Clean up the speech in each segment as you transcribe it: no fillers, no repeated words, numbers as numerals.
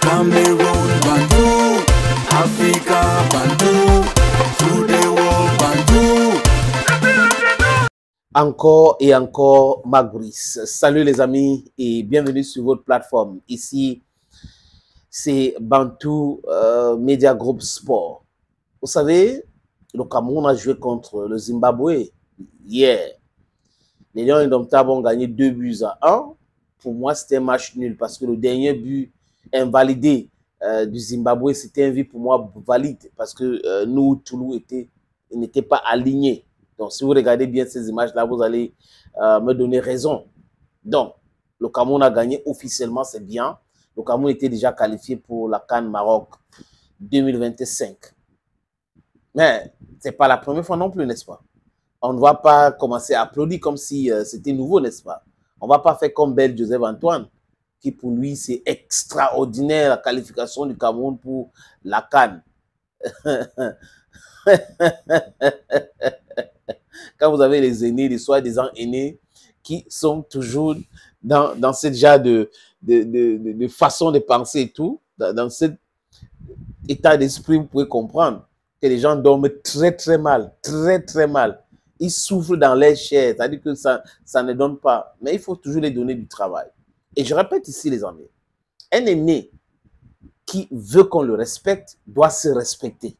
Cameroon, Bantou, Africa, Bantou, through the world, Bantou. Encore et encore, Marc Brice. Salut les amis et bienvenue sur votre plateforme. Ici, c'est Bantou Media Group Sport. Vous savez, le Cameroun a joué contre le Zimbabwe hier. Les Lions Indomptables ont gagné 2-1. Pour moi, c'était un match nul parce que le dernier but invalidé du Zimbabwe, c'était un but pour moi valide parce que nous, Toulouse, n'était pas alignés. Donc, si vous regardez bien ces images-là, vous allez me donner raison. Donc, le Cameroun a gagné officiellement, c'est bien. Le Cameroun était déjà qualifié pour la CAN Maroc 2025. Mais ce n'est pas la première fois non plus, n'est-ce pas? On ne va pas commencer à applaudir comme si c'était nouveau, n'est-ce pas? On ne va pas faire comme Bel Joseph Antoine, qui pour lui, c'est extraordinaire la qualification du Cameroun pour la CAN. Quand vous avez les aînés, les soi-disant aînés, qui sont toujours dans ce genre de façon de penser et tout, dans cet état d'esprit, vous pouvez comprendre que les gens dorment très très mal, très très mal. Ils souffrent dans leur chair, c'est-à-dire que ça ne donne pas. Mais il faut toujours les donner du travail. Et je répète ici, les amis, un aîné qui veut qu'on le respecte doit se respecter.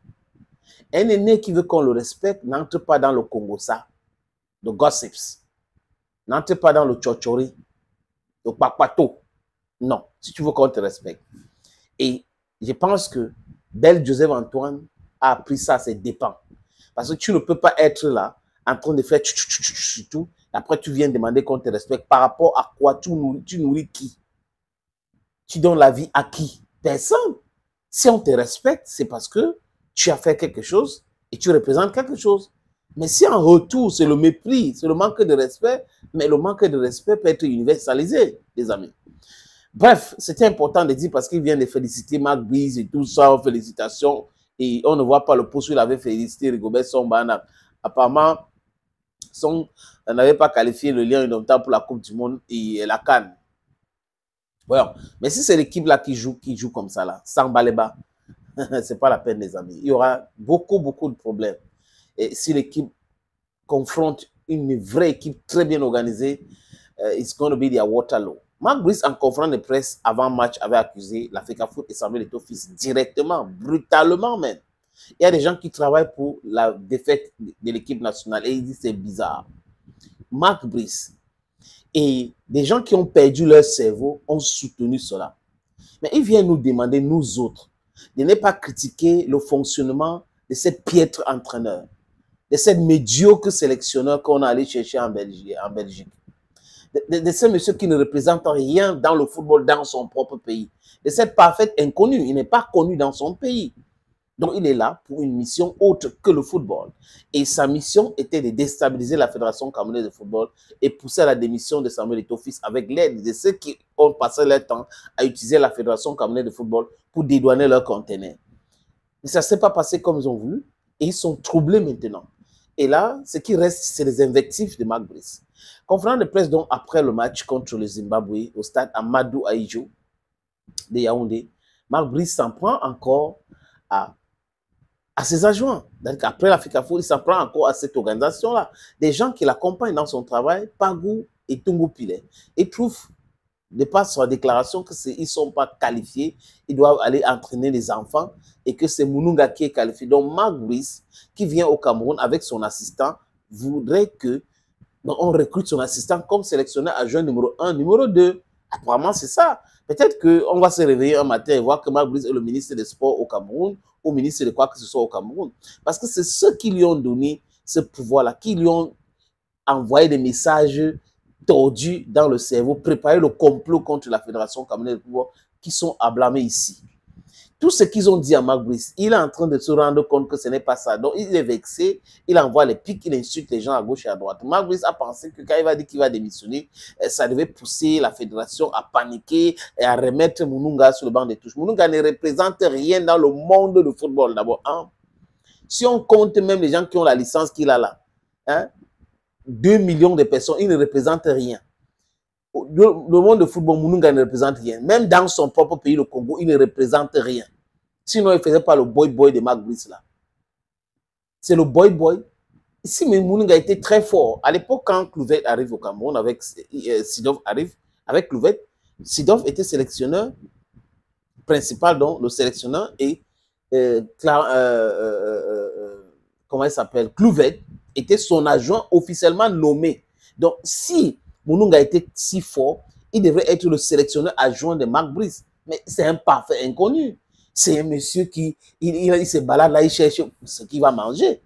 Un aîné qui veut qu'on le respecte n'entre pas dans le Congossa, le gossips, n'entre pas dans le tchotchori, le papato. Non, si tu veux qu'on te respecte. Et je pense que Bel Joseph Antoine a appris ça à ses dépens. Parce que tu ne peux pas être là en train de faire tout. Après, tu viens demander qu'on te respecte. Par rapport à quoi tu nourris qui? Tu donnes la vie à qui? Personne. Si on te respecte, c'est parce que tu as fait quelque chose et tu représentes quelque chose. Mais si en retour, c'est le mépris, c'est le manque de respect, mais le manque de respect peut être universalisé, les amis. Bref, c'était important de dire parce qu'il vient de féliciter Marc Brice et tout ça, félicitations. Et on ne voit pas le post où il avait félicité Rigobert Song. Apparemment, on n'avait pas qualifié le Lion Indomptable pour la Coupe du Monde et la CAN. Voilà. Mais si c'est l'équipe là qui joue comme ça, là, sans Baléba, c'est pas la peine, les amis. Il y aura beaucoup de problèmes. Et si l'équipe confronte une vraie équipe très bien organisée, it's going to be their Waterloo. Marc Brice, en conférence de presse avant match, avait accusé l'Africa Foot et Samuel Eto'o-Fils directement, brutalement même. Il y a des gens qui travaillent pour la défaite de l'équipe nationale et ils disent c'est bizarre. Marc Brice et des gens qui ont perdu leur cerveau ont soutenu cela. Mais il vient nous demander, nous autres, de ne pas critiquer le fonctionnement de cette piètre entraîneur, de cette médiocre sélectionneur qu'on a allé chercher en Belgique. De ce monsieur qui ne représente rien dans le football dans son propre pays. De cette parfaite inconnue. Il n'est pas connu dans son pays. Donc, il est là pour une mission autre que le football. Et sa mission était de déstabiliser la Fédération camerounaise de football et pousser à la démission de Samuel Eto'o-Fils avec l'aide de ceux qui ont passé leur temps à utiliser la Fédération camerounaise de football pour dédouaner leurs conteneurs. Mais ça ne s'est pas passé comme ils ont voulu et ils sont troublés maintenant. Et là, ce qui reste, c'est les invectives de Marc Brice. Conférence de presse donc après le match contre le Zimbabwe au stade Amadou Ahidjo de Yaoundé, Marc Brice s'en prend encore à ses adjoints. Donc après l'Africa Foot, il s'en prend encore à cette organisation-là. Des gens qui l'accompagnent dans son travail, Pagou et Tungu Pile. Ils trouvent, de par sa déclaration, qu'ils ne sont pas qualifiés, ils doivent aller entraîner les enfants et que c'est Mounouga qui est qualifié. Donc Marc Brice, qui vient au Cameroun avec son assistant, voudrait que on recrute son assistant comme sélectionneur adjoint numéro 1, numéro 2. Apparemment, c'est ça. Peut-être qu'on va se réveiller un matin et voir que Marc Brice est le ministre des Sports au Cameroun, ou ministre de quoi que ce soit au Cameroun. Parce que c'est ceux qui lui ont donné ce pouvoir-là, qui lui ont envoyé des messages tordus dans le cerveau, préparé le complot contre la Fédération camerounaise de football, qui sont à blâmer ici. Tout ce qu'ils ont dit à Marc Brice, il est en train de se rendre compte que ce n'est pas ça. Donc, il est vexé, il envoie les pics, il insulte les gens à gauche et à droite. Marc Brice a pensé que quand il va dire qu'il va démissionner, ça devait pousser la fédération à paniquer et à remettre Mounouga sur le banc des touches. Mounouga ne représente rien dans le monde du football, d'abord. Hein? Si on compte même les gens qui ont la licence qu'il a là, hein, 2 millions de personnes, il ne représente rien. le monde de football, Mounouga ne représente rien. Même dans son propre pays, le Congo, il ne représente rien. Sinon, il ne faisait pas le boy-boy de Marc Brice là. C'est le boy-boy. Ici, Mounouga était très fort. À l'époque, quand Clouvette arrive au Cameroun, avec Sidov arrive, avec Clouvette, Sidov était sélectionneur principal, donc le sélectionneur, et comment il s'appelle, Clouvette était son adjoint officiellement nommé. Donc, si Mounouga était si fort, il devrait être le sélectionneur adjoint de Marc Brice. Mais c'est un parfait inconnu. C'est un monsieur qui il se balade là, il cherche ce qu'il va manger.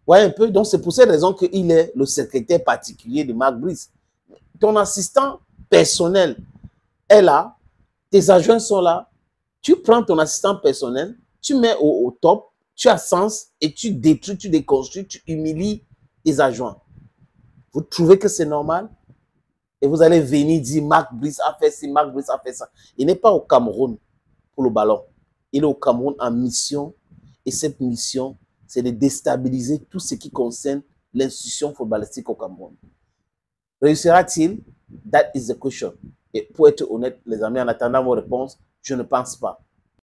Ouais, un peu. Donc, c'est pour cette raison qu'il est le secrétaire particulier de Marc Brice. Ton assistant personnel est là, tes adjoints sont là. Tu prends ton assistant personnel, tu mets au top, tu ascenses et tu détruis, tu déconstruis, tu humilies tes adjoints. Vous trouvez que c'est normal? Et vous allez venir dire Marc Brice a fait ci, Marc Brice a fait ça. Il n'est pas au Cameroun pour le ballon. Il est au Cameroun en mission. Et cette mission, c'est de déstabiliser tout ce qui concerne l'institution footballistique au Cameroun. Réussira-t-il? That is the question. Et pour être honnête, les amis, en attendant vos réponses, je ne pense pas.